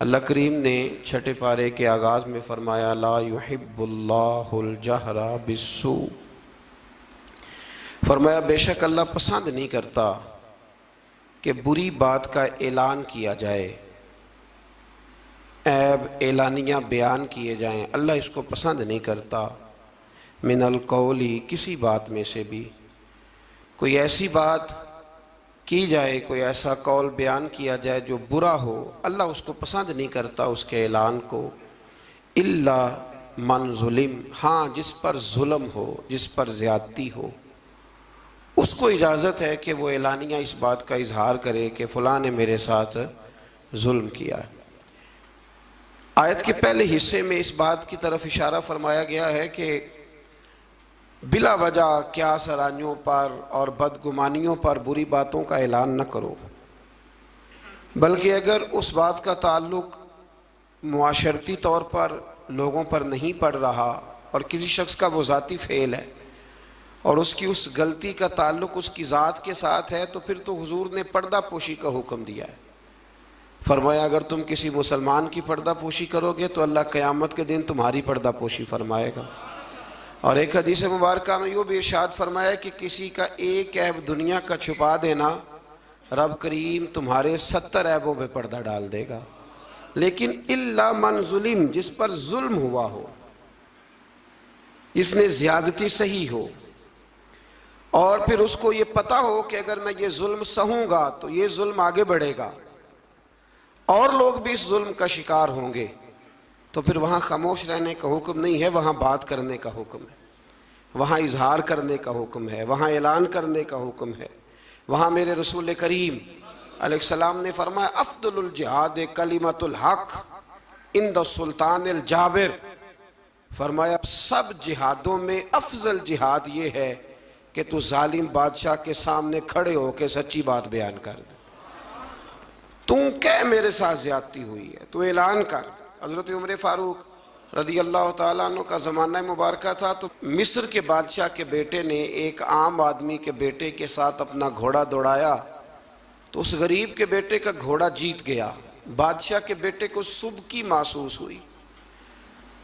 अल्लाह करीम ने छठे पारे के आगाज़ में फ़रमाया ला युहिब्बुल्लाहुल जहरा बिस्सू। फरमाया बेशक अल्लाह पसंद नहीं करता कि बुरी बात का ऐलान किया जाए, ऐब एलानिया बयान किए जाएं। अल्लाह इसको पसंद नहीं करता। मिनल कौली, किसी बात में से भी कोई ऐसी बात की जाए, कोई ऐसा कौल बयान किया जाए जो बुरा हो, अल्लाह उसको पसंद नहीं करता उसके ऐलान को। इल्ला मन जुलिम, हाँ जिस पर जुल्म हो, जिस पर ज़्यादती हो, उसको इजाज़त है कि वो एलानिया इस बात का इजहार करे कि फ़लाँ ने मेरे साथ जुल्म किया। आयत के पहले हिस्से में इस बात की तरफ इशारा फरमाया गया है कि बिला वजह क्या सरानियों पर और बदगुमानियों पर बुरी बातों का ऐलान न करो, बल्कि अगर उस बात का ताल्लुक मुआशरती तौर पर लोगों पर नहीं पड़ रहा और किसी शख्स का वो ज़ाती फ़ेल है और उसकी उस गलती का ताल्लुक उसकी ज़ात के साथ है, तो फिर तो हुजूर ने पर्दा पोशी का हुक्म दिया है। फरमाया अगर तुम किसी मुसलमान की पर्दा पोशी करोगे तो अल्लाह क़यामत के दिन तुम्हारी पर्दा पोशी फरमाएगा। और एक हदीस मुबारक में यूँ भी इरशाद फरमाया कि किसी का एक ऐब दुनिया का छुपा देना, रब करीम तुम्हारे 70 ऐबों पे पर्दा डाल देगा। लेकिन इल्ला मन जुलिम, जिस पर जुल्म हुआ हो, जिसने ज़्यादती सही हो और फिर उसको ये पता हो कि अगर मैं ये जुल्म सहूँगा तो ये जुल्म आगे बढ़ेगा और लोग भी इस जुल्म का शिकार होंगे, तो फिर वहाँ खामोश रहने का हुक्म नहीं है, वहाँ बात करने का हुक्म है, वहाँ इजहार करने का हुक्म है, वहाँ ऐलान करने का हुक्म है। वहाँ मेरे रसूल करीम अलैहिस्सलाम ने फरमाया अफ़्ज़लुल जिहाद कलिमतुल हक़ इंद सुल्तानिल जाबिर। फरमाया सब जिहादों में अफजल जिहाद ये है कि तू जालिम बादशाह के सामने खड़े होकर सच्ची बात बयान कर दे। तू कह मेरे साथ ज्यादती हुई है, तू ऐलान कर। हज़रत उमर फ़ारूक रज़ी अल्लाह तआला अन्हु का ज़माना मुबारक था, तो मिस्र के बादशाह के बेटे ने एक आम आदमी के बेटे के साथ अपना घोड़ा दौड़ाया, तो उस गरीब के बेटे का घोड़ा जीत गया। बादशाह के बेटे को सुबकी महसूस हुई,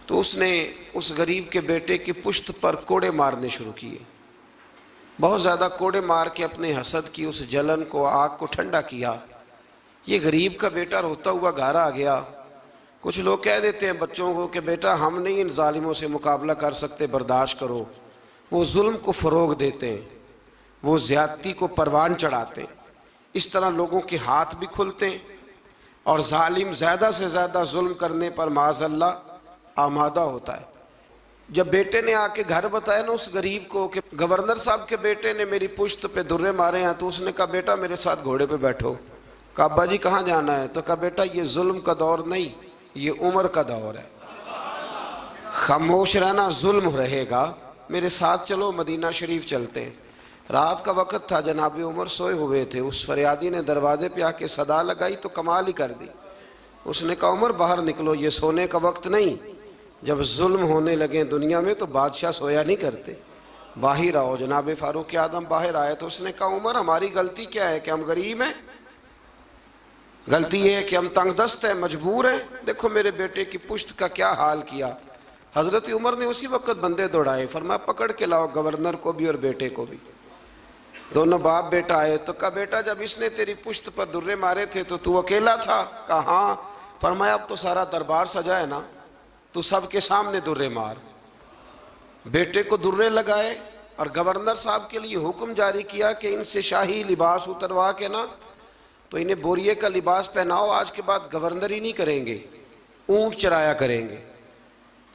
तो उसने उस गरीब के बेटे की पुश्त पर कोड़े मारने शुरू किए। बहुत ज़्यादा कोड़े मार के अपने हसद की उस जलन को, आग को ठंडा किया। ये गरीब का बेटा रोता हुआ घर आ गया। कुछ लोग कह देते हैं बच्चों को कि बेटा हम नहीं इन जालिमों से मुकाबला कर सकते, बर्दाश्त करो। वो जुल्म को फ़रोग देते हैं, वो ज़्यादती को परवान चढ़ाते हैं। इस तरह लोगों के हाथ भी खुलते हैं और जालिम ज़्यादा से ज़्यादा जुल्म करने पर माज़अल्लाह आमादा होता है। जब बेटे ने आके घर बताया ना उस गरीब को कि गवर्नर साहब के बेटे ने मेरी पुश्त पे दुर्रे मारे हैं, तो उसने कहा बेटा मेरे साथ घोड़े पे बैठो। कहा अब्बा जी कहाँ जाना है? तो कहा बेटा ये जुल्म का दौर नहीं, ये उम्र का दौर है, खामोश रहना जुल्म रहेगा, मेरे साथ चलो मदीना शरीफ चलते हैं। रात का वक़्त था, जनाब उमर सोए हुए थे। उस फरियादी ने दरवाजे पे आके सदा लगाई तो कमाल ही कर दी। उसने कहा उमर बाहर निकलो, ये सोने का वक्त नहीं। जब जुल्म होने लगे दुनिया में तो बादशाह सोया नहीं करते, बाहर आओ। जनाब फ़ारूक आदम बाहर आए तो उसने कहा उमर हमारी गलती क्या है कि हम गरीब हैं? गलती ये है कि हम तंगदस्त हैं, मजबूर हैं। देखो मेरे बेटे की पुश्त का क्या हाल किया। हज़रत उमर ने उसी वक्त बंदे दौड़ाए, फरमाया पकड़ के लाओ गवर्नर को भी और बेटे को भी। दोनों बाप बेटा आए तो कहा बेटा जब इसने तेरी पुश्त पर दुर्रे मारे थे तो तू अकेला था? कहा हाँ। फरमाया अब तो सारा दरबार सजा है ना, तू सबके सामने दुर्रे मार। बेटे को दुर्रे लगाए और गवर्नर साहब के लिए हुक्म जारी किया कि इनसे शाही लिबास उतरवा के ना तो इन्हें बोरिए का लिबास पहनाओ, आज के बाद गवर्नर ही नहीं करेंगे, ऊंट चराया करेंगे।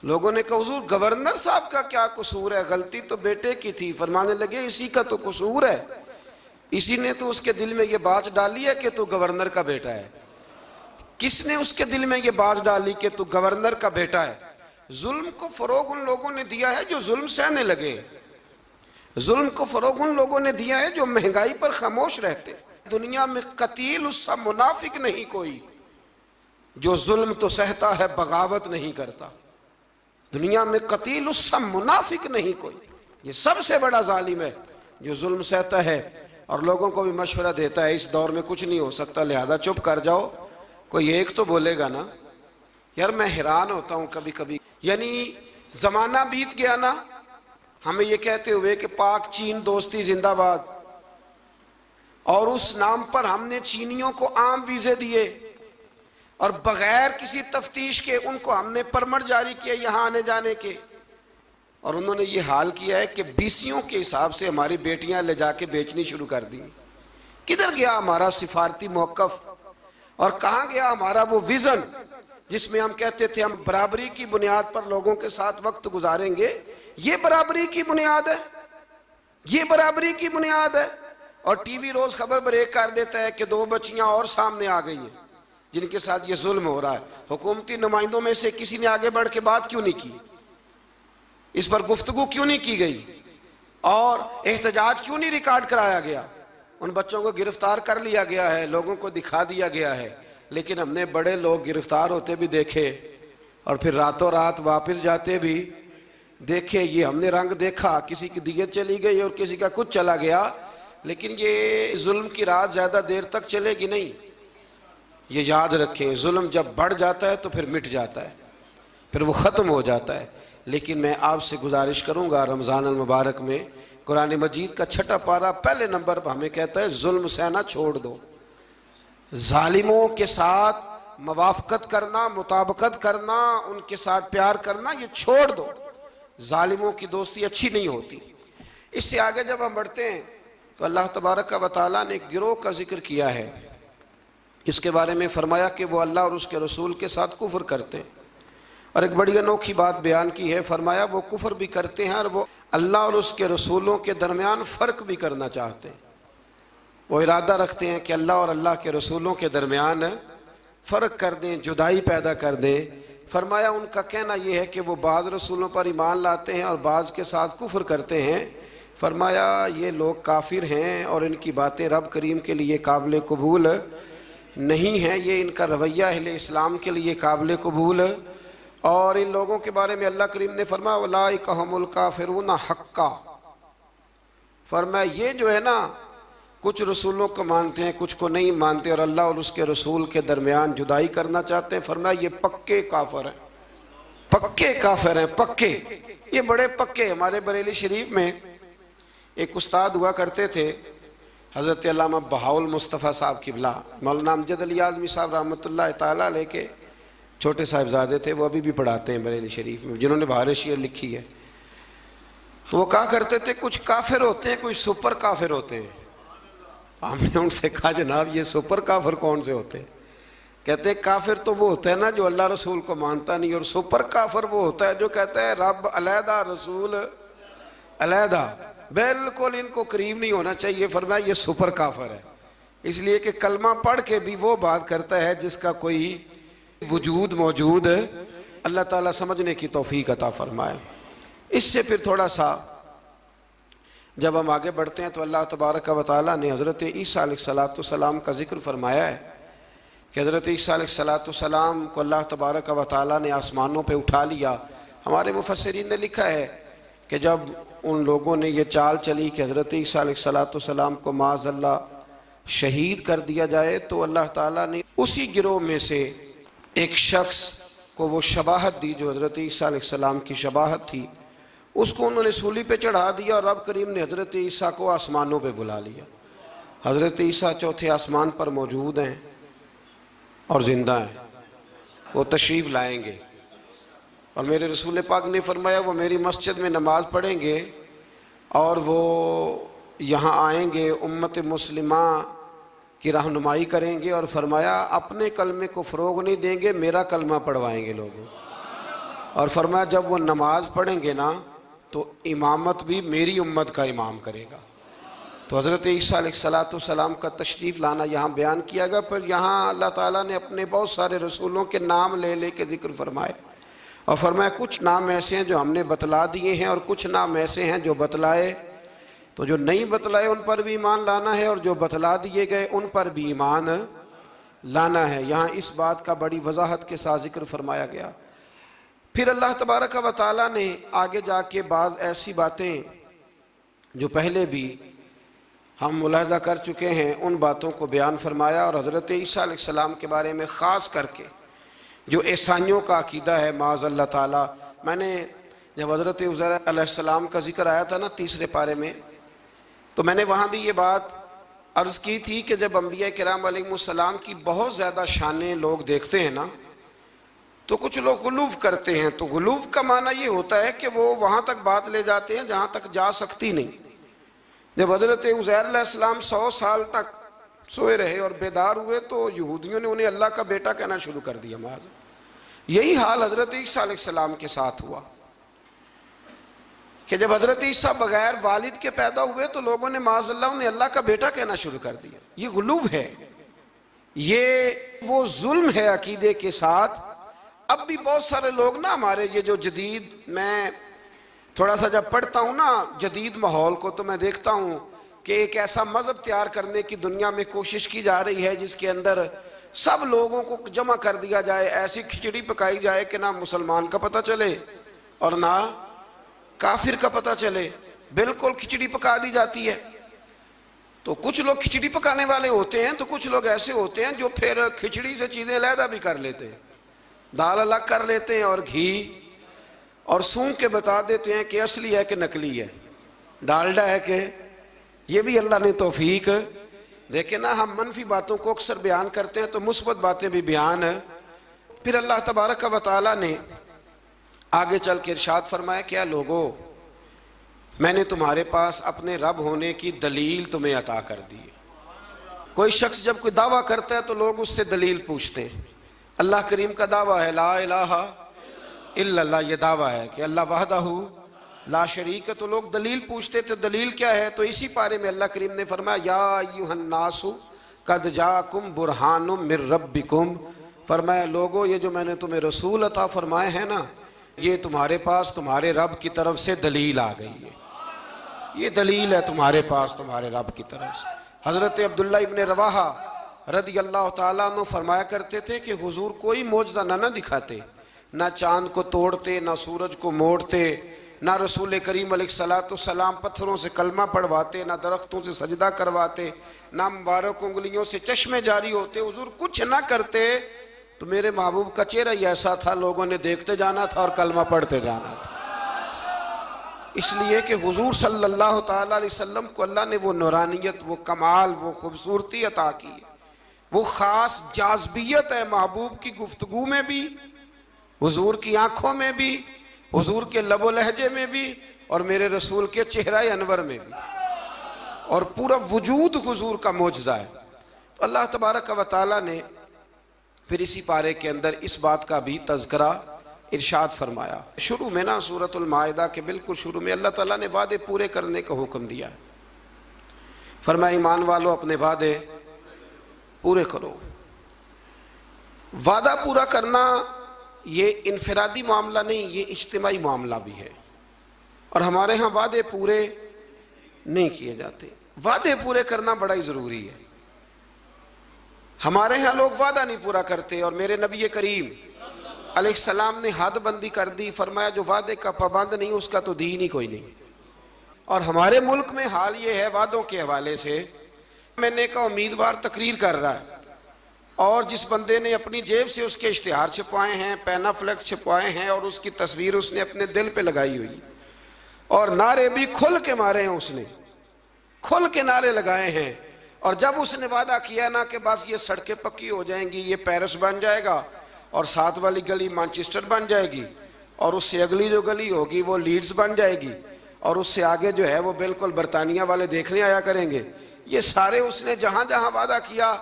लोगों ने कहा हुजूर गवर्नर साहब का क्या कसूर है, गलती तो बेटे की थी। फरमाने लगे इसी का तो कसूर है, इसी ने तो उसके दिल में ये बात डाली है कि तू गवर्नर का बेटा है। किसने उसके दिल में ये बात डाली कि तू गवर्नर का बेटा है? जुल्म को फरोग उन लोगों ने दिया है जो जुल्म सहने लगे। जुल्म को फरोग उन लोगों ने दिया है जो महंगाई पर खामोश रहते। दुनिया में कतील उससा मुनाफिक नहीं कोई जो जुल्म तो सहता है बगावत नहीं करता। दुनिया में कतील उससा मुनाफिक नहीं कोई, ये सबसे बड़ा जालिम है जो जुल्म सहता है और लोगों को भी मशवरा देता है इस दौर में कुछ नहीं हो सकता, लिहाजा चुप कर जाओ, कोई एक तो बोलेगा ना। यार मैं हैरान होता हूं कभी कभी, यानी जमाना बीत गया ना हमें ये कहते हुए कि पाक चीन दोस्ती जिंदाबाद, और उस नाम पर हमने चीनियों को आम वीजे दिए और बगैर किसी तफ्तीश के उनको हमने परमिट जारी किए यहां आने जाने के, और उन्होंने ये हाल किया है कि बीसियों के हिसाब से हमारी बेटियां ले जाके बेचनी शुरू कर दी। किधर गया हमारा सिफारती मौकफ, और कहां गया हमारा वो विजन जिसमें हम कहते थे हम बराबरी की बुनियाद पर लोगों के साथ वक्त गुजारेंगे। ये बराबरी की बुनियाद है, ये बराबरी की बुनियाद है। और टीवी रोज खबर ब्रेक कर देता है कि 2 बच्चियां और सामने आ गई हैं जिनके साथ ये जुल्म हो रहा है। हुकूमती नुमाइंदों में से किसी ने आगे बढ़ के बात क्यों नहीं की, इस पर गुफ्तगू क्यों नहीं की गई, और एहतजाज क्यों नहीं रिकॉर्ड कराया गया। उन बच्चों को गिरफ्तार कर लिया गया है, लोगों को दिखा दिया गया है, लेकिन हमने बड़े लोग गिरफ्तार होते भी देखे और फिर रातों रात वापस जाते भी देखे। ये हमने रंग देखा, किसी की दियत चली गई और किसी का कुछ चला गया, लेकिन ये जुल्म की रात ज्यादा देर तक चलेगी नहीं। ये याद रखें, जुल्म जब बढ़ जाता है तो फिर मिट जाता है, फिर वो ख़त्म हो जाता है। लेकिन मैं आपसे गुजारिश करूंगा, रमज़ान अल मुबारक में कुरान मजीद का 6ठा पारा पहले नंबर पर हमें कहता है जुल्म सहना छोड़ दो, जालिमों के साथ मवाफ़क़त करना, मुताबकत करना, उनके साथ प्यार करना ये छोड़ दो। जालिमों की दोस्ती अच्छी नहीं होती। इससे आगे जब हम बढ़ते हैं तो अल्लाह तबारक व तआला ने एक गिरोह का जिक्र किया है। इसके बारे में फरमाया कि वो अल्लाह और उसके रसूल के साथ कुफ्र करते हैं, और एक बड़ी अनोखी बात बयान की है। फरमाया वो कुफ्र भी करते हैं और वो अल्लाह और उसके रसूलों के दरमियान फ़र्क भी करना चाहते हैं। वो इरादा रखते हैं कि अल्लाह और अल्लाह के रसूलों के दरमियान फ़र्क कर दें, जुदाई पैदा कर दें। फरमाया उनका कहना यह है कि वो बाज़ रसूलों पर ईमान लाते हैं और बाज़ के साथ कुफ्र करते हैं। फरमाया ये लोग काफिर हैं और इनकी बातें रब करीम के लिए काबिल कबूल नहीं है, ये इनका रवैया अहले इस्लाम के लिए काबिल कबूल। और इन लोगों के बारे में अल्लाह करीम ने फरमाया उलाइका हुमुल काफिरून हक्का। फरमाया ये जो है ना कुछ रसूलों को मानते हैं, कुछ को नहीं मानते, और अल्लाह और उसके रसूल के दरमियान जुदाई करना चाहते हैं। फरमाया ये पक्के काफिर हैं, पक्के काफिर हैं, पक्के, ये बड़े पक्के। हमारे बरेली शरीफ में एक उस्ताद हुआ करते थे, हज़रत अल्लामा बहाउल मुस्तफ़ा साहब किबला, मौलाना अमजद अली आज़मी साहब रहमतुल्लाह ताला अलैह के छोटे साहिबजादे थे। वो अभी भी पढ़ाते हैं बरेली शरीफ में, जिन्होंने बहार शेर लिखी है। तो वो कहा करते थे कुछ काफिर होते हैं, कुछ सुपर काफिर होते हैं। हमने उनसे कहा जनाब ये सुपर काफिर कौन से होते हैं? कहते काफिर तो वो होता है ना जो अल्लाह रसूल को मानता नहीं, और सुपर काफिर वो होता है जो कहता है रब अलहदा रसूल अलहदा, बिल्कुल इनको करीब नहीं होना चाहिए। फरमाया ये सुपर काफिर है, इसलिए कि कलमा पढ़ के भी वो बात करता है जिसका कोई वजूद मौजूद अल्लाह ताला समझने की तौफीक अता फरमाए। इससे फिर थोड़ा सा जब हम आगे बढ़ते हैं तो अल्लाह तबारक व तआला ने हज़रत ईसा अलैहिस्सलाम का जिक्र फरमाया है कि हज़रत ईसा अलैहिस्सलाम को अल्लाह तबारक व तआला ने आसमानों पे उठा लिया। हमारे मुफस्सिरीन ने लिखा है कि जब उन लोगों ने ये चाल चली कि हज़रत ईसा अलैहिस्सलाम को माज़अल्लाह शहीद कर दिया जाए, तो अल्लाह ताला ने उसी गिरोह में से एक शख्स को वो शबाहत दी जो हज़रत ईसा अलैहिस्सलाम की शबाहत थी, उसको उन्होंने सूली पे चढ़ा दिया और रब करीम ने हज़रत ईसा को आसमानों पे बुला लिया। हज़रत ईसा चौथे आसमान पर मौजूद हैं और ज़िंदा हैं, वो तशरीफ़ लाएंगे। और मेरे रसूल पाक ने फरमाया वो मेरी मस्जिद में नमाज़ पढ़ेंगे और वो यहाँ आएंगे, उम्मत मुस्लिमा की रहनुमाई करेंगे, और फरमाया अपने कलमे को फ़रोग़ नहीं देंगे, मेरा कलमा पढ़वाएंगे लोगों। और फरमाया जब वो नमाज़ पढ़ेंगे ना तो इमामत भी मेरी उम्मत का इमाम करेगा। तो हज़रत ईसा अलैहिस्सलाम का तशरीफ़ लाना यहाँ बयान किया गया। पर यहाँ अल्लाह ताला ने अपने बहुत सारे रसूलों के नाम ले ले के ज़िक्र फरमाए, और फरमाया कुछ नाम ऐसे हैं जो हमने बतला दिए हैं और कुछ नाम ऐसे हैं जो बतलाए, तो जो नहीं बतलाए उन पर भी ईमान लाना है और जो बतला दिए गए उन पर भी ईमान लाना है। यहाँ इस बात का बड़ी वजाहत के साथ जिक्र फरमाया गया। फिर अल्लाह तबारक व तआला ने आगे जाके बाज़ ऐसी बातें जो पहले भी हम मुलाहजा कर चुके हैं, उन बातों को बयान फरमाया और हज़रत ईसा अलैहिस्सलाम के बारे में ख़ास करके जो ईसाइयों का अकीदा है माज़अल्लाह ताला। मैंने जब हज़रत उज़ैर अलैहिस्सलाम का जिक्र आया था ना 3रे पारे में, तो मैंने वहाँ भी ये बात अर्ज़ की थी कि जब अंबिया किराम अलैहिमुस्सलाम की बहुत ज़्यादा शानें लोग देखते हैं ना, तो कुछ लोग गुलूव करते हैं। तो गुलूव का माना ये होता है कि वो वहाँ तक बात ले जाते हैं जहाँ तक जा सकती नहीं। जब हज़रत उज़ैर अलैहिस्सलाम 100 साल तक सोए रहे और बेदार हुए, तो यहूदियों ने उन्हें अल्लाह का बेटा कहना शुरू कर दिया। माज़ यही हाल हज़रत ईसा अलैहिस्सलाम के साथ हुआ कि जब हज़रत ईसा बगैर वालिद के पैदा हुए तो लोगों ने माज़अल्लाह उन्हें अल्लाह का बेटा कहना शुरू कर दिया। ये गुलूव है, ये वो जुल्म है अकीदे के साथ। अब भी बहुत सारे लोग ना हमारे ये जो जदीद, मैं थोड़ा सा जब पढ़ता हूँ ना जदीद माहौल को, तो मैं देखता हूँ कि एक ऐसा मज़हब तैयार करने की दुनिया में कोशिश की जा रही है जिसके अंदर सब लोगों को जमा कर दिया जाए, ऐसी खिचड़ी पकाई जाए कि ना मुसलमान का पता चले और ना काफिर का पता चले, बिल्कुल खिचड़ी पका दी जाती है। तो कुछ लोग खिचड़ी पकाने वाले होते हैं, तो कुछ लोग ऐसे होते हैं जो फिर खिचड़ी से चीज़ें अलहदा भी कर लेते हैं, दाल अलग कर लेते हैं और घी और सूंघ के बता देते हैं कि असली है कि नकली है, डालडा है कि। ये भी अल्लाह ने तौफीक देखे ना। हम मनफी बातों को अक्सर बयान करते हैं तो मुस्बत बातें भी बयान है। फिर अल्लाह तबारक व तआला ने आगे चल के इरशाद फरमाया, क्या लोगो, मैंने तुम्हारे पास अपने रब होने की दलील तुम्हें अता कर दी है। कोई शख्स जब कोई दावा करता है तो लोग उससे दलील पूछते हैं। अल्लाह करीम का दावा है ला इलाहा इल्लल्लाह, ये दावा है कि अल्लाह वहदहू ला शरीक है। तो लोग दलील पूछते थे, दलील क्या है? तो इसी पारे में अल्लाह करीम ने फरमाया या अय्युहन्नासु कद जाकुम बुरहानुम मिर रब्बिकुम, फरमाया लोगो ये जो मैंने तुम्हें रसूल अता फरमाए हैं ना, ये तुम्हारे पास तुम्हारे रब की तरफ से दलील आ गई है। ये दलील है तुम्हारे पास तुम्हारे रब की तरफ से। हज़रत अब्दुल्ला इब्न रवाहा रदी अल्लाह ताला अन्हु फरमाया करते थे कि हुजूर कोई मौजज़ा ना दिखाते, ना चांद को तोड़ते, ना सूरज को मोड़ते, ना रसूल करीम अलैहिस्सलाम पत्थरों से कलमा पढ़वाते, ना दरख्तों से सजदा करवाते, ना मुबारक उंगलियों से चश्मे जारी होते। हुजूर कुछ ना करते तो मेरे महबूब का चेहरा ही ऐसा था, लोगों ने देखते जाना था और कलमा पढ़ते जाना था। इसलिए कि हुजूर सल्लल्लाहु ताला अलैहि वसल्लम को अल्लाह ने वो नूरानियत, वो कमाल, वो खूबसूरती अता की, वो ख़ास जाज़बियत है महबूब की गुफ्तगू में भी, हुजूर की आंखों में भी, हुजूर के लबो लहजे में भी, और मेरे रसूल के चेहरा अनवर में भी, और पूरा वजूद हुजूर का मौजज़ा है। तो अल्लाह तबारक व तआला ने फिर इसी पारे के अंदर इस बात का भी तज़किरा इरशाद फरमाया। शुरू में ना सूरतुल माइदा के बिल्कुल शुरू में अल्लाह ताला ने वादे पूरे करने का हुक्म दिया है। फरमाया ईमान वालों अपने वादे पूरे करो। वादा पूरा करना ये इनफरादी मामला नहीं, ये इज्तिमाई मामला भी है। और हमारे यहाँ वादे पूरे नहीं किए जाते। वादे पूरे करना बड़ा ही ज़रूरी है। हमारे यहाँ लोग वादा नहीं पूरा करते, और मेरे नबी करीम अलैहिस्सलाम ने हद बंदी कर दी, फरमाया जो वादे का पाबंद नहीं उसका तो दीन ही कोई नहीं। और हमारे मुल्क में हाल ये है वादों के हवाले से, मैंने का उम्मीदवार तकरीर कर रहा है और जिस बंदे ने अपनी जेब से उसके इश्तिहार छपवाए हैं, पैनाफ्लेक्स छपवाए हैं और उसकी तस्वीर उसने अपने दिल पे लगाई हुई, और नारे भी खुल के मारे हैं, उसने खुल के नारे लगाए हैं। और जब उसने वादा किया ना कि बस ये सड़कें पक्की हो जाएंगी, ये पेरिस बन जाएगा और साथ वाली गली मैनचेस्टर बन जाएगी, और उससे अगली जो गली होगी वो लीड्स बन जाएगी, और उससे आगे जो है वो बिल्कुल बरतानिया वाले देखने आया करेंगे, ये सारे उसने जहाँ जहाँ वादा किया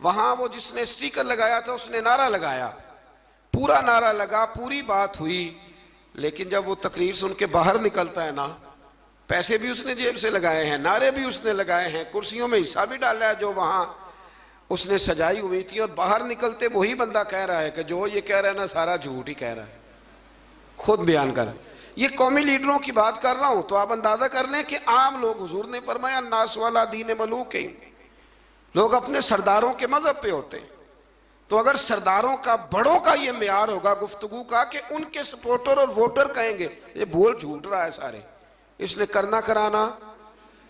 वहाँ वो जिसने स्टिकर लगाया था उसने नारा लगाया, पूरा नारा लगा, पूरी बात हुई। लेकिन जब वो तकरीर सुन के बाहर निकलता है ना, पैसे भी उसने जेब से लगाए हैं, नारे भी उसने लगाए हैं, कुर्सियों में हिस्सा भी डाला है जो वहाँ उसने सजाई हुई थी, और बाहर निकलते वही बंदा कह रहा है कि जो ये कह रहा है ना सारा झूठ ही कह रहा है, खुद बयान कर। ये कौमी लीडरों की बात कर रहा हूं, तो आप अंदाजा कर लें कि आम लोग, हुजूर ने फरमाया नास वाला दीन मलूक है, लोग अपने सरदारों के मजहब पे होते हैं। तो अगर सरदारों का, बड़ों का ये मेयार होगा गुफ्तगू का कि उनके सपोर्टर और वोटर कहेंगे ये बोल झूठ रहा है सारे, इसने करना कराना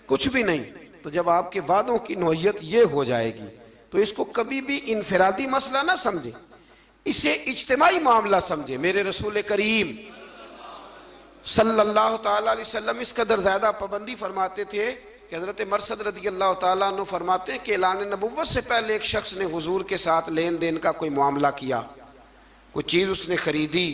कुछ भी नहीं, तो जब आपके वादों की नौयत ये हो जाएगी तो इसको कभी भी इनफरादी मसला ना समझे, इसे इज्तिमाई मामला समझे। मेरे रसूल करीम सल्लल्लाहु ताला अलैहि वसल्लम इस कदर ज़्यादा पाबंदी फरमाते थे कि हज़रत मरसद रज़ी अल्लाह ताला अन्हु फरमाते कि ऐलान नबुव्वत से पहले एक शख्स ने हुजूर के साथ लेन देन का कोई मामला किया, कोई चीज़ उसने खरीदी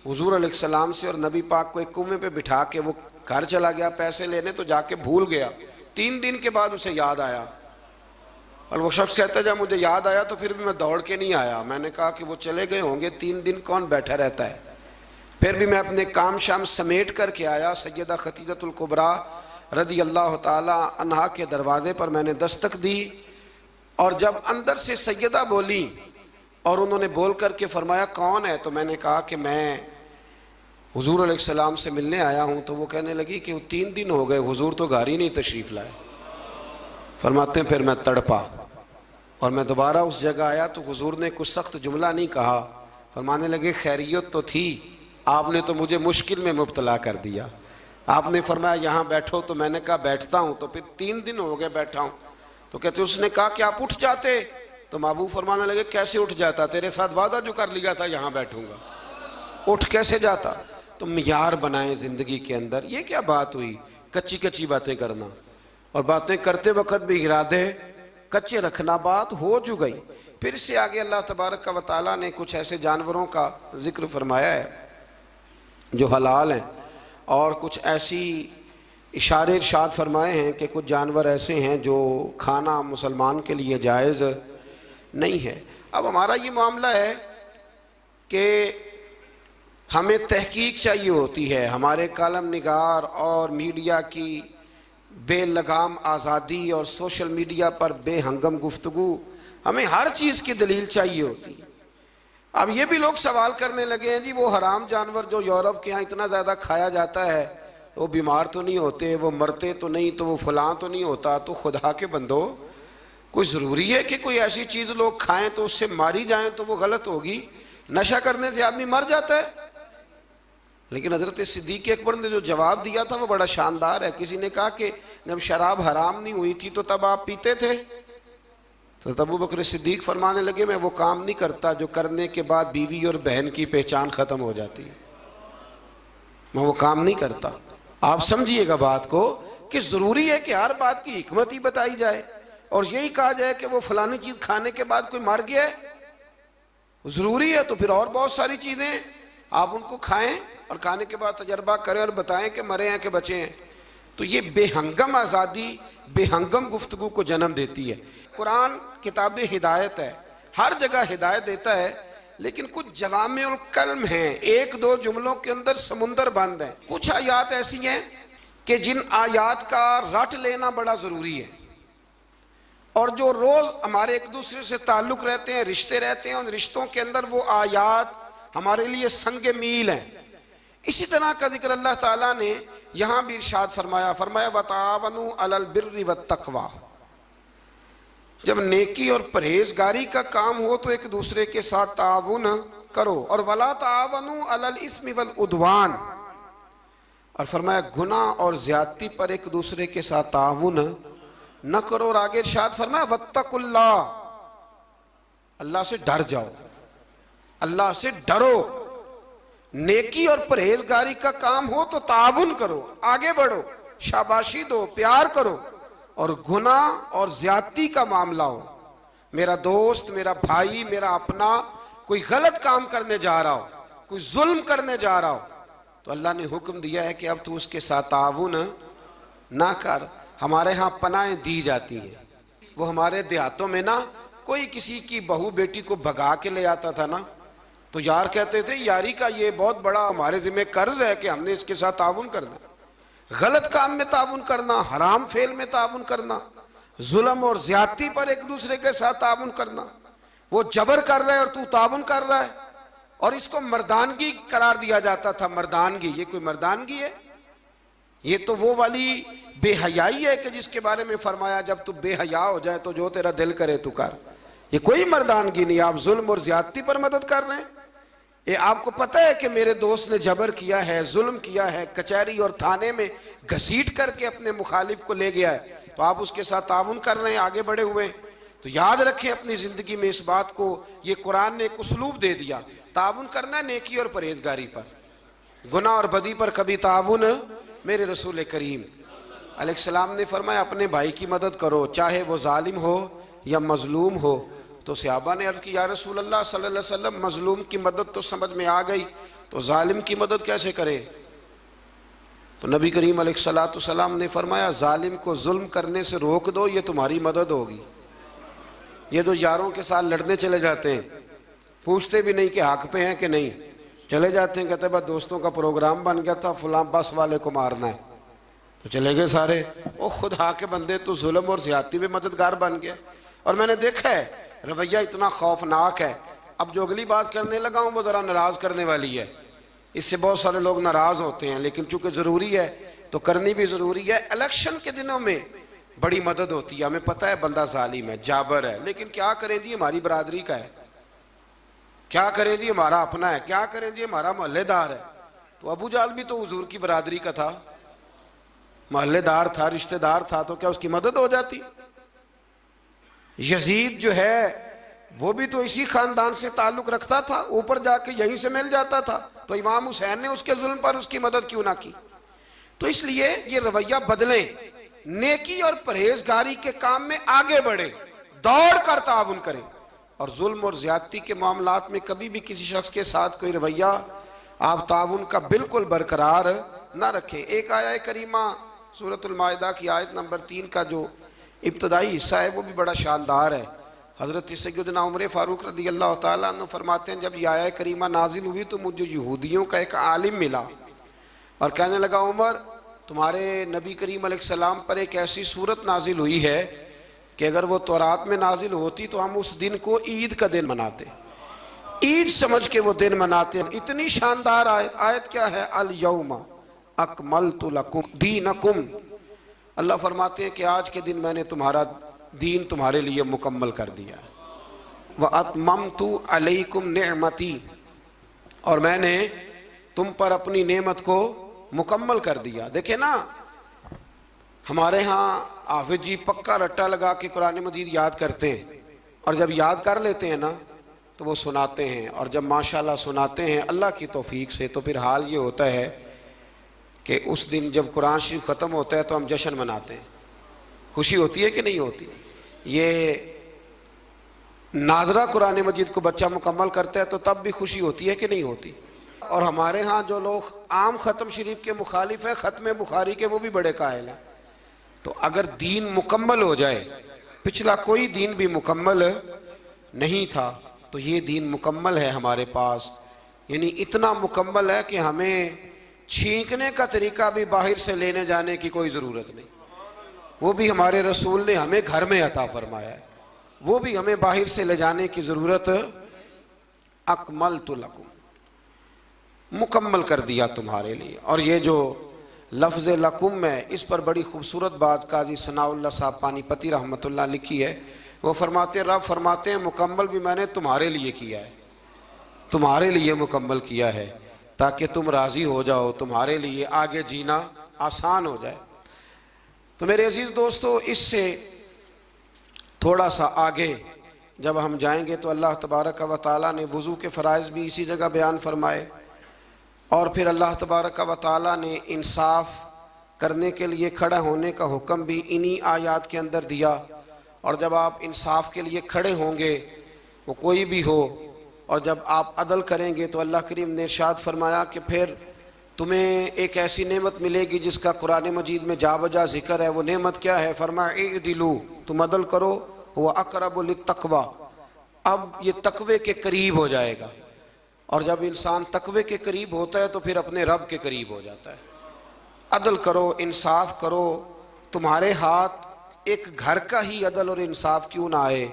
हुजूर अलैहिस्सलाम से, और नबी पाक को एक कुएं पे बिठा के वो घर चला गया पैसे लेने, तो जाके भूल गया। 3 दिन के बाद उसे याद आया और वो शख्स कहता है जब मुझे याद आया तो फिर भी मैं दौड़ के नहीं आया। मैंने कहा कि वो चले गए होंगे, 3 दिन कौन बैठा रहता है। फिर भी मैं अपने काम शाम समेट करके आया। सैयदा खतीजतुल कुबरा रदी अल्लाह ताला अन्हा के दरवाजे पर मैंने दस्तक दी, और जब अंदर से सैयदा बोली और उन्होंने बोल करके फरमाया कौन है, तो मैंने कहा कि मैं हुजूर अलैहिस्सलाम से मिलने आया हूँ। तो वो कहने लगी कि वो 3 दिन हो गए हुजूर तो घर ही नहीं तशरीफ़ लाए। फरमाते हैं फिर मैं तड़पा और मैं दोबारा उस जगह आया तो हुजूर ने कुछ सख्त जुमला नहीं कहा, फरमाने लगे खैरियत तो थी, आपने तो मुझे मुश्किल में मुब्तला कर दिया। आपने फरमाया यहाँ बैठो, तो मैंने कहा बैठता हूँ, तो फिर 3 दिन हो गए बैठा हूँ। तो कहते उसने कहा कि आप उठ जाते, तो महबूब फरमाने लगे कैसे उठ जाता, तेरे साथ वादा जो कर लिया था यहाँ बैठूंगा, उठ कैसे जाता। तो मियार बनाए ज़िंदगी के अंदर। ये क्या बात हुई कच्ची कच्ची बातें करना, और बातें करते वक्त भी इरादे कच्चे रखना, बात हो जो गई। फिर से आगे अल्लाह तबारक व तआला ने कुछ ऐसे जानवरों का जिक्र फरमाया है जो हलाल हैं, और कुछ ऐसी इशारे इरशाद फरमाए हैं कि कुछ जानवर ऐसे हैं जो खाना मुसलमान के लिए जायज़ नहीं है। अब हमारा ये मामला है कि हमें तहकीक चाहिए होती है, हमारे कालम निगार और मीडिया की बेलगाम आज़ादी और सोशल मीडिया पर बेहंगम गुफ्तगू, हमें हर चीज़ की दलील चाहिए होती है। अब ये भी लोग सवाल करने लगे हैं जी वो हराम जानवर जो यूरोप के यहाँ इतना ज़्यादा खाया जाता है, वो बीमार तो नहीं होते, वो मरते तो नहीं, तो वो फलां तो नहीं होता। तो खुदा के बंदो, कोई ज़रूरी है कि कोई ऐसी चीज़ लोग खाएं तो उससे मारी जाएं तो वो गलत होगी? नशा करने से आदमी मर जाता है। लेकिन हज़रत सिद्दीक़ अकबर ने जो जवाब दिया था वो बड़ा शानदार है। किसी ने कहा कि जब शराब हराम नहीं हुई थी तो तब आप पीते थे? तो तब अबू बकर सिद्दीक़ फरमाने लगे मैं वो काम नहीं करता जो करने के बाद बीवी और बहन की पहचान ख़त्म हो जाती है, मैं वो काम नहीं करता। आप समझिएगा बात को कि ज़रूरी है कि हर बात की हिकमत ही बताई जाए, और यही कहा जाए कि वो फलानी चीज़ खाने के बाद कोई मर गया है, ज़रूरी है तो फिर और बहुत सारी चीज़ें आप उनको खाएं और खाने के बाद तजर्बा करें और बताएं कि मरे हैं कि बचे हैं। तो ये बेहंगम आज़ादी बेहंगम गुफ्तगू को जन्म देती है। कुरान किताब हिदायत है, हर जगह हिदायत देता है, लेकिन कुछ जवामिउल कल्म हैं, 1-2 जुमलों के अंदर समुंदर बंद है। कुछ आयात ऐसी हैं कि जिन आयात का रट लेना बड़ा ज़रूरी है, और जो रोज़ हमारे एक दूसरे से ताल्लुक़ रहते हैं, रिश्ते रहते हैं, उन रिश्तों के अंदर वो आयात हमारे लिए संग मील हैं। इसी तरह का जिक्र अल्लाह ताला ने यहाँ भी इरशाद फरमाया, फरमाया वतावनु अलल बिर्रि वत्तक़वा। जब नेकी और परहेजगारी का काम हो तो एक दूसरे के साथ ताउन करो, और वला तावनु अलल इस्मि वल उद्वान, और फरमाया गुनाह और ज्यादती पर एक दूसरे के साथ ताउन न करो। और आगे इरशाद फरमाया वत्तकुल्लाह, अल्लाह से डर जाओ, अल्लाह से डरो। नेकी और परहेजगारी का काम हो तो ताउन करो, आगे बढ़ो, शाबाशी दो, प्यार करो। और गुनाह और ज्यादती का मामला हो, मेरा दोस्त, मेरा भाई, मेरा अपना कोई गलत काम करने जा रहा हो, कोई जुल्म करने जा रहा हो, तो अल्लाह ने हुक्म दिया है कि अब तू उसके साथ ताउन ना कर। हमारे यहाँ पनाहें दी जाती हैं। वो हमारे देहातों में ना कोई किसी की बहू बेटी को भगा के ले आता था ना, तो यार कहते थे यारी का ये बहुत बड़ा हमारे जिम्मे कर्ज है कि हमने इसके साथ ताउन करना। गलत काम में ताउन करना, हराम फेल में ताउन करना, जुल्म और ज्यादती पर एक दूसरे के साथ ताउन करना, वो जबर कर रहा है और तू ताउन कर रहा है, और इसको मर्दानगी करार दिया जाता था। मर्दानगी, ये कोई मर्दानगी है? ये तो वो वाली बेहयाई है कि जिसके बारे में फरमाया जब तू बेहया हो जाए तो जो तेरा दिल करे तू कर। ये कोई मर्दानगी नहीं, आप जुल्म और ज्यादती पर मदद कर रहे हैं। ये आपको पता है कि मेरे दोस्त ने जबर किया है, जुल्म किया है, कचहरी और थाने में घसीट करके अपने मुखालिफ को ले गया है, तो तो आप उसके साथ ताउन कर रहे हैं, आगे बढ़े हुए हैं। तो याद रखें अपनी ज़िंदगी में इस बात को, ये कुरान ने एक उसलूब दे दिया, ताउन करना है नेकी और परहेजगारी पर, गुनाह और बदी पर कभी ताउन। मेरे रसूल करीम अलैहिस्सलाम ने फरमाया अपने भाई की मदद करो, चाहे वो जालिम हो या मजलूम हो। तो सहाबा ने अर्ज़ की या रसूल अल्लाह सल्लल्लाहु अलैहि वसल्लम, मजलूम की मदद तो समझ में आ गई, तो जालिम की मदद कैसे करें? तो नबी करीम अलैहिस्सलाम ने फरमाया जालिम को जुल्म करने से रोक दो, ये तुम्हारी मदद होगी। ये तो यारों के साथ लड़ने चले जाते हैं, पूछते भी नहीं कि हक पे हैं कि नहीं, चले जाते हैं, कहते बस दोस्तों का प्रोग्राम बन गया था, फलां बस वाले को मारना है, तो चले गए सारे। ओ खुदा के बंदे, तो जुल्म और ज्यादती में मददगार बन गया। और मैंने देखा है रवैया इतना खौफनाक है। अब जो अगली बात करने लगा हूँ वो ज़रा नाराज़ करने वाली है, इससे बहुत सारे लोग नाराज़ होते हैं, लेकिन चूंकि ज़रूरी है तो करनी भी ज़रूरी है। इलेक्शन के दिनों में बड़ी मदद होती है, हमें पता है बंदा जालिम है, जाबर है, लेकिन क्या करें जी, हमारी बरादरी का है, क्या करें जी, हमारा अपना है, क्या करें जी, हमारा मोहल्लेदार है। तो अबू जाल भी तो हुजूर की बरादरी का था, मोहल्लेदार था, रिश्तेदार था, तो क्या उसकी मदद हो जाती? यजीद जो है वो भी तो इसी खानदान से ताल्लुक रखता था, ऊपर जाके यहीं से मिल जाता था, तो इमाम हुसैन ने उसके जुल्म पर उसकी मदद क्यों ना की? तो इसलिए ये रवैया बदलें, नेकी और परहेजगारी के काम में आगे बढ़े, दौड़ कर ताउन करें, और जुल्म और ज्यादती के मामलात में कभी भी किसी शख्स के साथ कोई रवैया आप ताउन का बिल्कुल बरकरार ना रखें। एक आया करीमा सूरतुल माइदा की आयत नंबर 3 का जो इब्तदाई हिस्सा है वो भी बड़ा शानदार है। हज़रत सैयदना उमर फ़ारूक रज़ी अल्लाह ताला अन्हु फरमाते हैं, जब यह आयत करीमा नाजिल हुई तो मुझे यहूदियों का एक आलिम मिला और कहने लगा, उमर तुम्हारे नबी करीम अलैहिस्सलाम पर एक ऐसी सूरत नाजिल हुई है कि अगर वो तौरात में नाजिल होती तो हम उस दिन को ईद का दिन मनाते, ईद समझ के वो दिन मनाते। इतनी शानदार आयत। आयत क्या है? अल यौमा अकमलतु लकुम दीनकुम। अल्लाह फरमाते हैं कि आज के दिन मैंने तुम्हारा दीन तुम्हारे लिए मुकम्मल कर दिया। व अतममतु अलैकुम निअमती, और मैंने तुम पर अपनी नेमत को मुकम्मल कर दिया। देखे ना, हमारे यहाँ हाफिज जी पक्का रट्टा लगा के कुरान मजीद याद करते हैं, और जब याद कर लेते हैं ना तो वो सुनाते हैं, और जब माशाल्लाह सुनाते हैं अल्लाह की तौफीक से, तो फिर हाल ये होता है कि उस दिन जब कुरान शरीफ ख़त्म होता है तो हम जश्न मनाते हैं। खुशी होती है कि नहीं होती? ये नाजरा कुरान मजीद को बच्चा मुकम्मल करता है तो तब भी खुशी होती है कि नहीं होती? और हमारे यहाँ जो लोग आम ख़त्म शरीफ के मुखालिफ हैं, ख़त्म बुखारी के, वो भी बड़े कायल हैं। तो अगर दीन मुकम्मल हो जाए, पिछला कोई दीन भी मुकम्मल नहीं था, तो ये दीन मुकम्मल है हमारे पास। यानी इतना मुकम्मल है कि हमें छींकने का तरीका भी बाहर से लेने जाने की कोई ज़रूरत नहीं, वो भी हमारे रसूल ने हमें घर में अता फरमाया है, वो भी हमें बाहर से ले जाने की ज़रूरत। अकमलतु लकुम, मुकम्मल कर दिया तुम्हारे लिए। और ये जो लफ्ज़ लकुम है, इस पर बड़ी खूबसूरत बात काजी सनाउल्लाह साहब पानीपति रहमतुल्लाह लिखी है। वो फरमाते, रब फरमाते हैं मुकम्मल भी मैंने तुम्हारे लिए किया है, तुम्हारे लिए मुकम्मल किया है ताकि तुम राज़ी हो जाओ, तुम्हारे लिए आगे जीना आसान हो जाए। तो मेरे अजीज़ दोस्तों, इससे थोड़ा सा आगे जब हम जाएंगे तो अल्लाह तबारक व तआला ने वज़ू के फ़राइज़ भी इसी जगह बयान फरमाए, और फिर अल्लाह तबारक व तआला ने इंसाफ करने के लिए खड़ा होने का हुक्म भी इन्हीं आयात के अंदर दिया। और जब आप इंसाफ के लिए खड़े होंगे, वो कोई भी हो, और जब आप अदल करेंगे तो अल्लाह करीम ने इरशाद फरमाया कि फिर तुम्हें एक ऐसी नेमत मिलेगी जिसका कुरान मजीद में जा बजा जिक्र है। वो नेमत क्या है? फरमाया इदिलू, तुम अदल करो, हुवा अक़रबु लित्तक़वा, अब ये तकवे के करीब हो जाएगा। और जब इंसान तकवे के करीब होता है तो फिर अपने रब के करीब हो जाता है। अदल करो, इंसाफ करो, तुम्हारे हाथ एक घर का ही अदल और इंसाफ क्यों ना आए,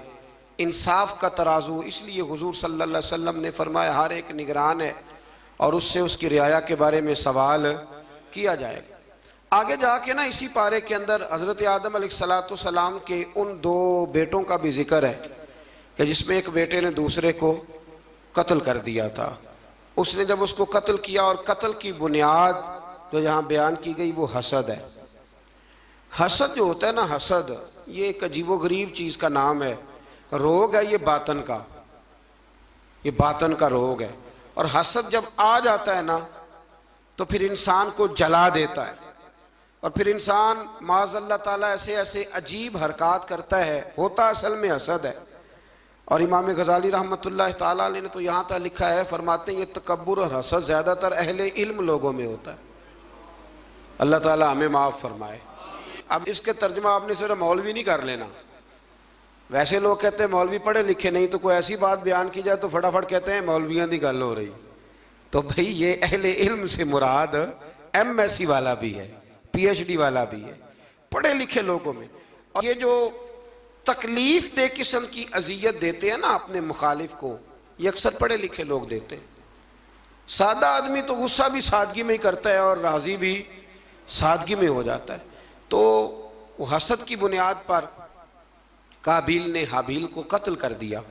इंसाफ का तराजू। इसलिए हुजूर सल्लल्लाहु अलैहि वसल्लम ने फरमाया हर एक निगरान है और उससे उसकी रियाया के बारे में सवाल किया जाएगा। आगे जाके ना इसी पारे के अंदर हज़रत आदम अलैहिस्सलाम के उन 2 बेटों का भी जिक्र है कि जिसमें एक बेटे ने दूसरे को कत्ल कर दिया था। उसने जब उसको कत्ल किया, और कत्ल की बुनियाद जो यहाँ बयान की गई वो हसद है। हसद जो होता है ना, हसद ये एक अजीबोगरीब चीज़ का नाम है, रोग है ये बातन का, ये बातन का रोग है। और हसद जब आ जाता है ना तो फिर इंसान को जला देता है, और फिर इंसान माज़अल्लाह ताला ऐसे ऐसे अजीब हरकत करता है, होता असल में हसद है। और इमाम गज़ाली रहमतुल्लाह ताला अलैह ने तो यहाँ तक लिखा है, फरमाते हैं ये तकब्बुर और हसद ज़्यादातर अहले इल्म लोगों में होता है। अल्लाह ताला हमें माफ़ फरमाए। अब इसके तर्जुमा आपने सिर्फ मौलवी नहीं कर लेना। वैसे लोग कहते हैं मौलवी पढ़े लिखे नहीं, तो कोई ऐसी बात बयान की जाए तो फटाफट कहते हैं मौलवियों की गल हो रही। तो भाई ये अहले इल्म से मुराद MSc वाला भी है, PhD वाला भी है, पढ़े लिखे लोगों में। और ये जो तकलीफ दे किस्म की अजियत देते हैं ना अपने मुखालिफ को, ये अक्सर पढ़े लिखे लोग देते हैं। सादा आदमी तो गुस्सा भी सादगी में ही करता है और राजी भी सादगी में हो जाता है। तो वो हसद की बुनियाद पर काबिल ने हाबिल को कत्ल कर दिया।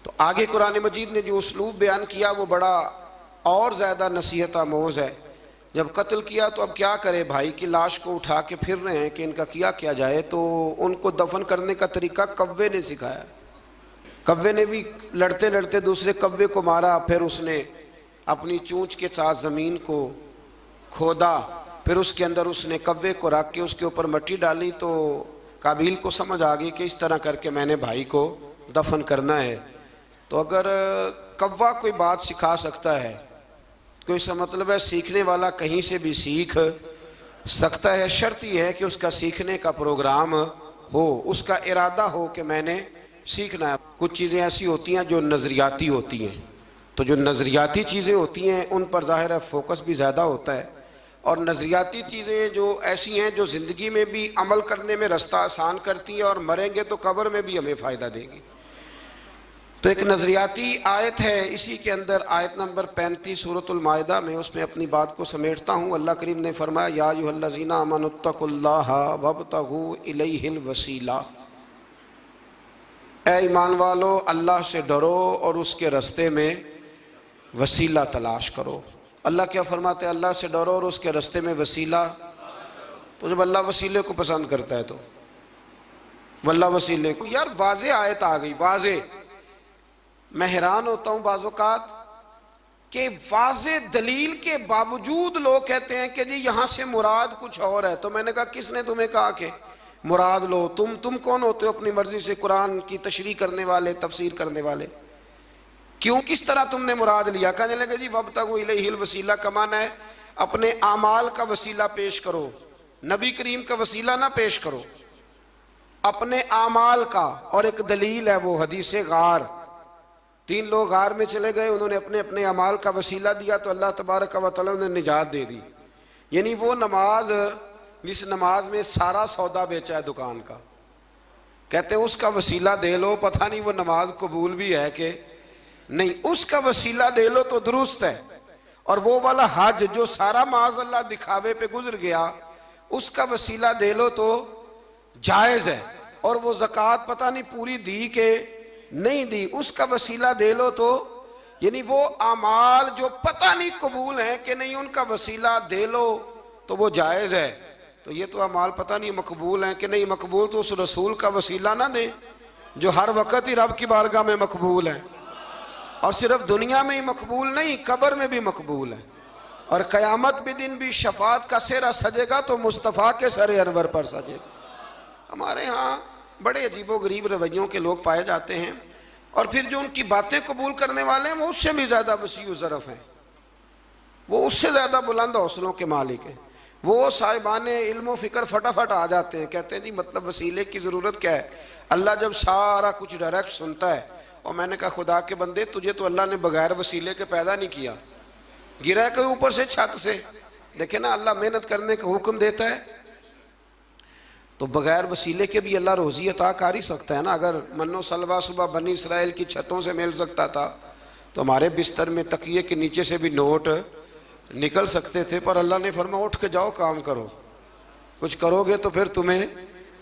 तो आगे कुरान मजीद ने जो उसलूब बयान किया वो बड़ा और ज़्यादा नसीहत आमोज़ है। जब कत्ल किया तो अब क्या करे, भाई की लाश को उठा के फिर रहे हैं कि इनका किया जाए। तो उनको दफन करने का तरीका कव्वे ने सिखाया। कव्वे ने भी लड़ते लड़ते दूसरे कव्वे को मारा, फिर उसने अपनी चूंच के साथ ज़मीन को खोदा, फिर उसके अंदर उसने कव्वे को रख के उसके ऊपर मिट्टी डाली। तो काबिल को समझ आ गई कि इस तरह करके मैंने भाई को दफन करना है। तो अगर कव्वा कोई बात सिखा सकता है तो इसका मतलब है सीखने वाला कहीं से भी सीख सकता है। शर्त यह है कि उसका सीखने का प्रोग्राम हो, उसका इरादा हो कि मैंने सीखना है। कुछ चीज़ें ऐसी होती हैं जो नज़रियाती होती हैं, तो जो नज़रियाती चीज़ें होती हैं उन पर ज़ाहिर है फोकस भी ज़्यादा होता है। और नज़रियाती चीज़ें जो ऐसी हैं जो ज़िंदगी में भी अमल करने में रास्ता आसान करती हैं और मरेंगे तो कब्र में भी हमें फ़ायदा देंगी। तो एक नज़रियाती आयत है, इसी के अंदर आयत नंबर 35 सूरतुल माइदा में, उसमें अपनी बात को समेटता हूँ। अल्लाह करीम ने फरमाया या अय्युहल्लज़ीना आमनुत्तकुल्लाहा वब्तगू इलैहिल वसीला, ए ईमान वालो अल्लाह से डरो और उसके रास्ते में वसीला तलाश करो। अल्लाह क्या फरमाते हैं, अल्लाह से डरो और उसके रास्ते में वसीला। तो जब अल्लाह वसीले को पसंद करता है तो अल्लाह वसीले को, यार वाज़े आयत आ गई, वाज़े। मैं हैरान होता हूँ बाज़-औक़ात कि वाज़े दलील के बावजूद लोग कहते हैं कि जी यहाँ से मुराद कुछ और है। तो मैंने कहा किसने तुम्हें कहा कि मुराद लो? तुम कौन होते हो अपनी मर्जी से कुरान की तशरीह करने वाले, तफसीर करने वाले? क्यों, किस तरह तुमने मुराद लिया? कहने लगे जी वब्तगू इलैहिल वसीला का माना है अपने आमाल का वसीला पेश करो, नबी करीम का वसीला ना पेश करो, अपने आमाल का। और एक दलील है वो हदीसे गार, 3 लोग गार में चले गए, उन्होंने अपने अपने अमाल का वसीला दिया तो अल्लाह तबारक व तआला ने निजात दे दी। यानी वो नमाज जिस नमाज में सारा सौदा बेचा है दुकान का, कहते हैं उसका वसीला दे लो, पता नहीं वो नमाज कबूल भी है कि नहीं, उसका वसीला दे लो तो दुरुस्त है। और वो वाला हज जो सारा माज़अल्लाह दिखावे पे गुजर गया, उसका वसीला दे लो तो जायज़ है। और वो ज़कात पता नहीं पूरी दी के नहीं दी, उसका वसीला दे लो तो, यानी वो आमाल जो पता नहीं कबूल है कि नहीं, उनका वसीला दे लो तो वो जायज़ है। तो ये तो अमाल पता नहीं मकबूल हैं कि नहीं मकबूल, तो उस रसूल का वसीला ना दे जो हर वक़्त ही रब की बारगाह में मकबूल है। और सिर्फ दुनिया में ही मकबूल नहीं, कब्र में भी मकबूल है। और क़यामत के दिन भी शफात का सेहरा सजेगा तो मुस्तफ़ा के सरे अनवर पर सजेगा। हमारे यहाँ बड़े अजीबो गरीब रवैयों के लोग पाए जाते हैं, और फिर जो उनकी बातें कबूल करने वाले हैं वो उससे भी ज़्यादा वसी व ज़रफ़ हैं, वो उससे ज़्यादा बुलंद हौसलों के मालिक हैं। वो साहिबाने इल्म व फ़िक्र फटाफट आ जाते हैं, कहते हैं जी मतलब वसीले की ज़रूरत क्या है, अल्लाह जब सारा कुछ डायरेक्ट सुनता है। और मैंने कहा खुदा के बंदे, तुझे तो अल्लाह ने बगैर वसीले के पैदा नहीं किया, गिरा के ऊपर से छत से। देखे ना अल्लाह मेहनत करने का हुक्म देता है तो बगैर वसीले के भी अल्लाह रोज़ी अता कर ही सकता है ना। अगर मन्नो सलवा सुबह बनी इसराइल की छतों से मिल सकता था तो हमारे बिस्तर में तकिए के नीचे से भी नोट निकल सकते थे। पर अल्लाह ने फरमा उठ के जाओ, काम करो, कुछ करोगे तो फिर तुम्हें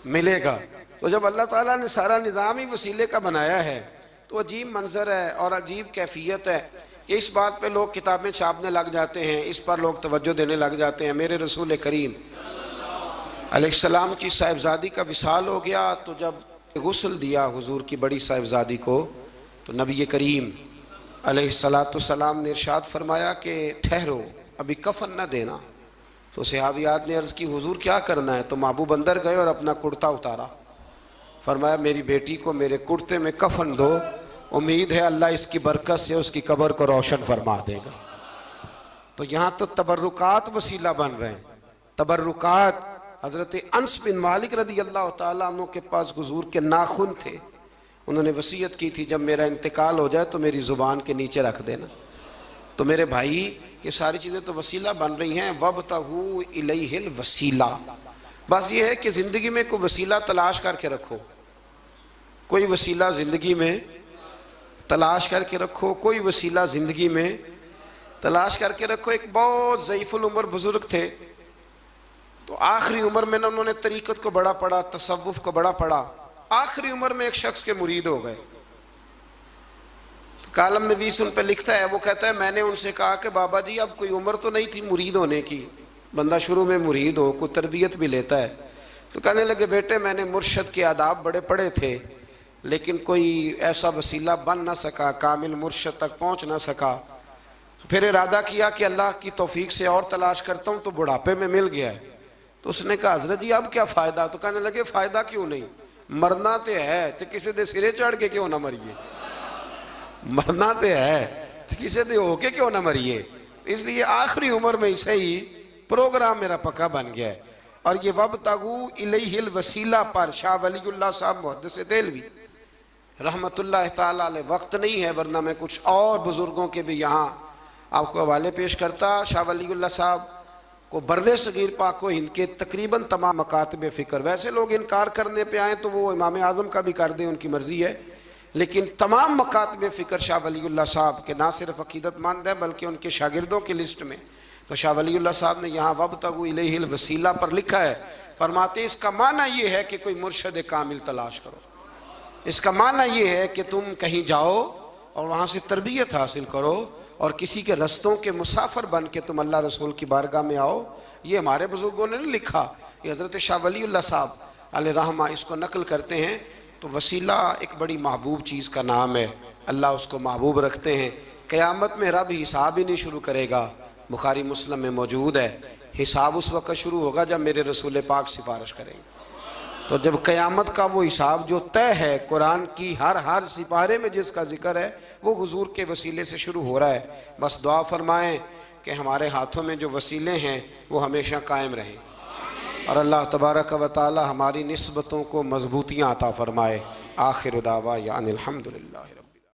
मिलेगा। तो जब अल्लाह ताला ने सारा निज़ाम ही वसीले का बनाया है तो अजीब मंजर है और अजीब कैफियत है कि इस बात पे लोग किताबें छापने लग जाते हैं, इस पर लोग तवज्जो देने लग जाते हैं। मेरे रसूल करीम अलैहिस्सलाम की साहिबजादी का विसाल हो गया तो जब गुस्ल दिया हुजूर की बड़ी साहिबजादी को, तो नबी करीम अलैहिस्सलाम ने इरशाद फरमाया कि ठहरो, अभी कफन न देना। तो सहाबियात ने अर्ज़ की हुजूर क्या करना है? तो महबूब अंदर गए और अपना कुर्ता उतारा, फरमाया मेरी बेटी को मेरे कुर्ते में कफन दो, उम्मीद है अल्लाह इसकी बरकत से उसकी कब्र को रोशन फरमा देगा। तो यहाँ तो तबर्रुकात वसीला बन रहे हैं। तबर्रुकात, हज़रत अनस बिन मालिक रदी अल्लाह ताला अन्हु के पास हुजूर के नाखून थे, उन्होंने वसीयत की थी जब मेरा इंतकाल हो जाए तो मेरी ज़ुबान के नीचे रख देना। तो मेरे भाई ये सारी चीज़ें तो वसीला बन रही हैं। वब्तगू इलैहिल वसीला, बस ये है कि ज़िंदगी में कोई वसीला तलाश करके रखो, कोई वसीला ज़िंदगी में तलाश करके रखो, कोई वसीला ज़िंदगी में तलाश करके रखो। एक बहुत ज़ईफ़ुल उम्र बुज़ुर्ग थे, तो आखिरी उम्र में ना उन्होंने तरीक़त को बड़ा पढ़ा, तसव्वुफ़ को बड़ा पढ़ा। आखिरी उम्र में एक शख्स के मुरीद हो गए। तो कालम नवीस उन पर लिखता है, वो कहता है मैंने उनसे कहा कि बाबा जी अब कोई उम्र तो नहीं थी मुरीद होने की, बंदा शुरू में मुरीद हो कोई तरबियत भी लेता है। तो कहने लगे बेटे मैंने मुर्शद के आदाब बड़े पढ़े थे, लेकिन कोई ऐसा वसीला बन ना सका, कामिल मुर्शद तक पहुँच ना सका। तो फिर इरादा किया कि अल्लाह की तौफीक से और तलाश करता हूँ, तो बुढ़ापे में मिल गया है। तो उसने कहा हज़रत जी अब क्या फ़ायदा? तो कहने लगे फ़ायदा क्यों नहीं, मरना तो है, तो किसी दे सिरे चढ़ के क्यों ना मरिए, मरना तो है तो किसी दे होके क्यों ना मरिए। इसलिए आखिरी उम्र में से ही प्रोग्राम मेरा पक्का बन गया है। और ये वब्तगू इलैहिल वसीला पर शाह वलीउल्लाह साहब मुहद्दिस देहलवी रहमतुल्लाह ताला अलैह, वक्त नहीं है वरना मैं कुछ और बुजुर्गों के भी यहाँ आपको हवाले पेश करता। शाह वलीउल्लाह साहब को बर्रे सगीर पाक को इनके तकरीबन तमाम मकातब फ़िक्र, वैसे लोग इनकार करने पे आए तो वो इमाम आज़म का भी कर दें, उनकी मर्ज़ी है, लेकिन तमाम मकातब फ़िक्र शाह वलीउल्लाह साहब के ना सिर्फ अक़ीदतमंद हैं बल्कि उनके शागिर्दों की लिस्ट में। तो शाह वलीउल्लाह साहब ने यहाँ वब्तगू इलैहिल वसीला पर लिखा है, फरमाते इसका माना ये है कि कोई मुर्शद कामिल तलाश करो। इसका माना ये है कि तुम कहीं जाओ और वहाँ से तरबियत हासिल करो और किसी के रस्तों के मुसाफिर बन के तुम अल्लाह रसूल की बारगाह में आओ। ये हमारे बुजुर्गों ने नहीं लिखा, ये हज़रत शाह वलीउल्लाह साहब अलैहि रहमा इसको नकल करते हैं। तो वसीला एक बड़ी महबूब चीज़ का नाम है, अल्लाह उसको महबूब रखते हैं। क़यामत में रब हिसाब ही नहीं शुरू करेगा, बुखारी मुस्लिम में मौजूद है, हिसाब उस वक़्त शुरू होगा जब मेरे रसूल पाक सिफारिश करेंगे। तो जब क़यामत का वो हिसाब जो तय है, कुरान की हर सिपारे में जिसका जिक्र है वो हुजूर के वसीले से शुरू हो रहा है। बस दुआ फरमाएं कि हमारे हाथों में जो वसीले हैं वो हमेशा कायम रहें और अल्लाह तबारक व तआला हमारी निस्बतों को मजबूतियाँ अता फरमाए। आखिर दावा या अनिल हम्दुलिल्लाह।